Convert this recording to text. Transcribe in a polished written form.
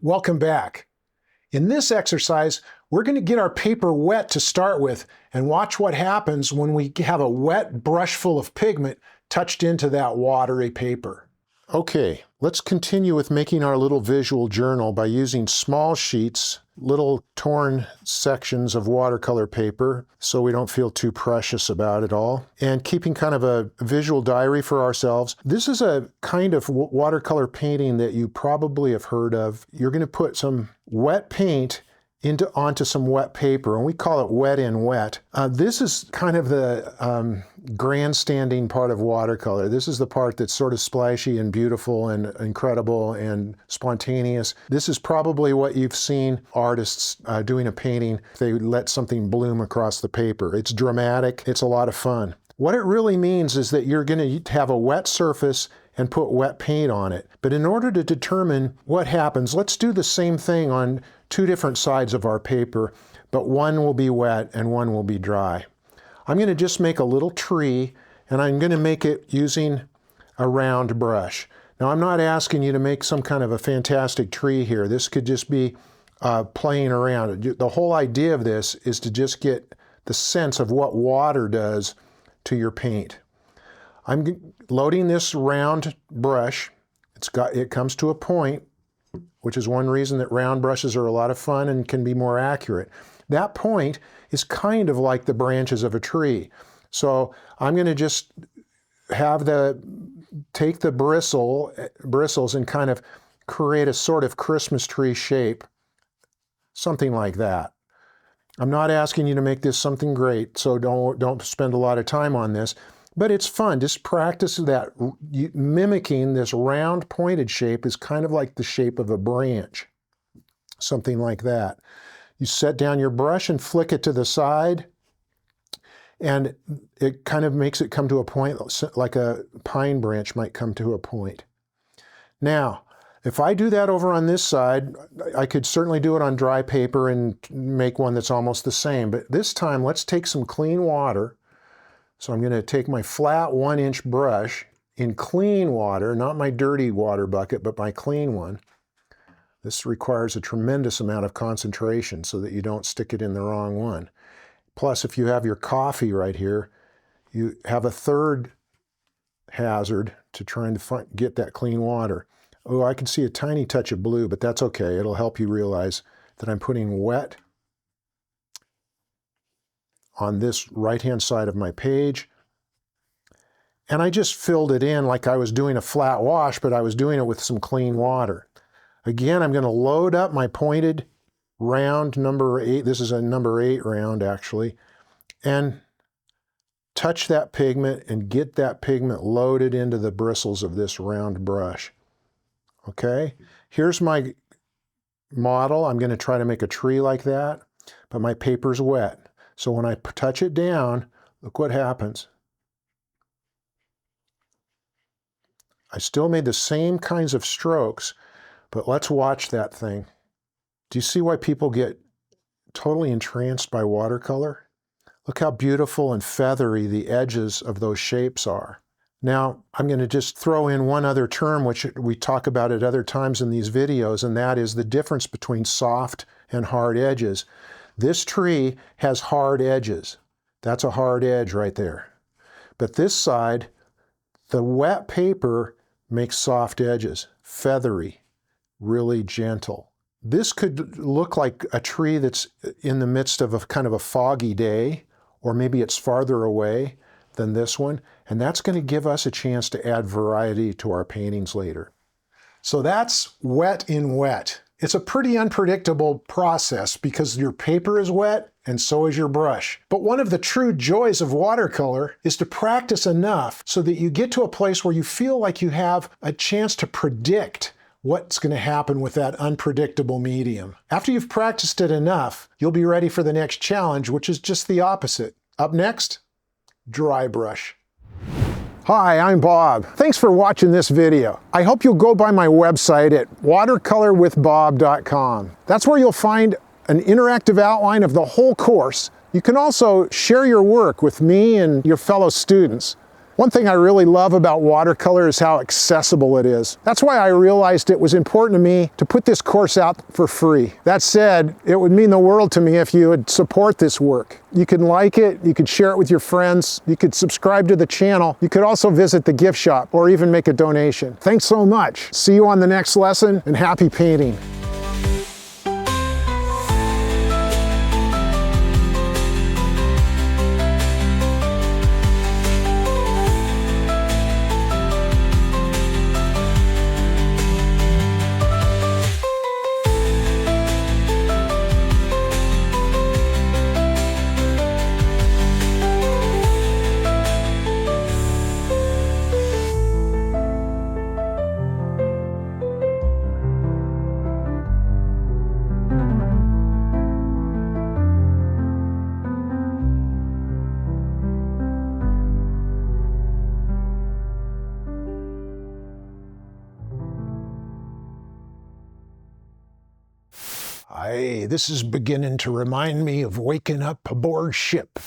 Welcome back. In this exercise, we're going to get our paper wet to start with and watch what happens when we have a wet brush full of pigment touched into that watery paper. Okay, let's continue with making our little visual journal by using small sheets, little torn sections of watercolor paper so we don't feel too precious about it all, and keeping kind of a visual diary for ourselves. This is a kind of watercolor painting that you probably have heard of. You're going to put some wet paint onto some wet paper, and we call it wet in wet. This is kind of the grandstanding part of watercolor. This is the part that's sort of splashy and beautiful and incredible and spontaneous. This is probably what you've seen artists doing a painting. They let something bloom across the paper. It's dramatic. It's a lot of fun. What it really means is that you're going to have a wet surface and put wet paint on it. But in order to determine what happens, let's do the same thing on two different sides of our paper, but one will be wet and one will be dry. I'm going to just make a little tree, and I'm going to make it using a round brush. Now, I'm not asking you to make some kind of a fantastic tree here. This could just be playing around. The whole idea of this is to just get the sense of what water does to your paint. I'm loading this round brush. It comes to a point, which is one reason that round brushes are a lot of fun and can be more accurate. That point is kind of like the branches of a tree. So I'm going to just take the bristles and kind of create a sort of Christmas tree shape, something like that. I'm not asking you to make this something great, so don't spend a lot of time on this. But it's fun. Just practice that. Mimicking this round pointed shape is kind of like the shape of a branch, something like that. You set down your brush and flick it to the side, and it kind of makes it come to a point like a pine branch might come to a point. Now, if I do that over on this side, I could certainly do it on dry paper and make one that's almost the same. But this time, let's take some clean water. So I'm going to take my flat 1-inch brush in clean water, not my dirty water bucket, but my clean one. This requires a tremendous amount of concentration so that you don't stick it in the wrong one. Plus, if you have your coffee right here, you have a third hazard to trying to get that clean water. Oh, I can see a tiny touch of blue, but that's okay. It'll help you realize that I'm putting wet on this right-hand side of my page. And I just filled it in like I was doing a flat wash, but I was doing it with some clean water. Again, I'm going to load up my pointed round number 8. This is a number 8 round, actually. And touch that pigment and get that pigment loaded into the bristles of this round brush. Okay? Here's my model. I'm going to try to make a tree like that, but my paper's wet. So when I touch it down, look what happens. I still made the same kinds of strokes, but let's watch that thing. Do you see why people get totally entranced by watercolor? Look how beautiful and feathery the edges of those shapes are. Now, I'm going to just throw in one other term, which we talk about at other times in these videos, and that is the difference between soft and hard edges. This tree has hard edges. That's a hard edge right there. But this side, the wet paper makes soft edges, feathery, really gentle. This could look like a tree that's in the midst of a kind of a foggy day, or maybe it's farther away than this one, and that's going to give us a chance to add variety to our paintings later. So that's wet in wet. It's a pretty unpredictable process because your paper is wet and so is your brush. But one of the true joys of watercolor is to practice enough so that you get to a place where you feel like you have a chance to predict what's going to happen with that unpredictable medium. After you've practiced it enough, you'll be ready for the next challenge, which is just the opposite. Up next, dry brush. Hi, I'm Bob. Thanks for watching this video. I hope you'll go by my website at watercolorwithbob.com. That's where you'll find an interactive outline of the whole course. You can also share your work with me and your fellow students. One thing I really love about watercolor is how accessible it is. That's why I realized it was important to me to put this course out for free. That said, it would mean the world to me if you would support this work. You can like it, you could share it with your friends, you could subscribe to the channel, you could also visit the gift shop or even make a donation. Thanks so much. See you on the next lesson, and happy painting. This is beginning to remind me of waking up aboard ship.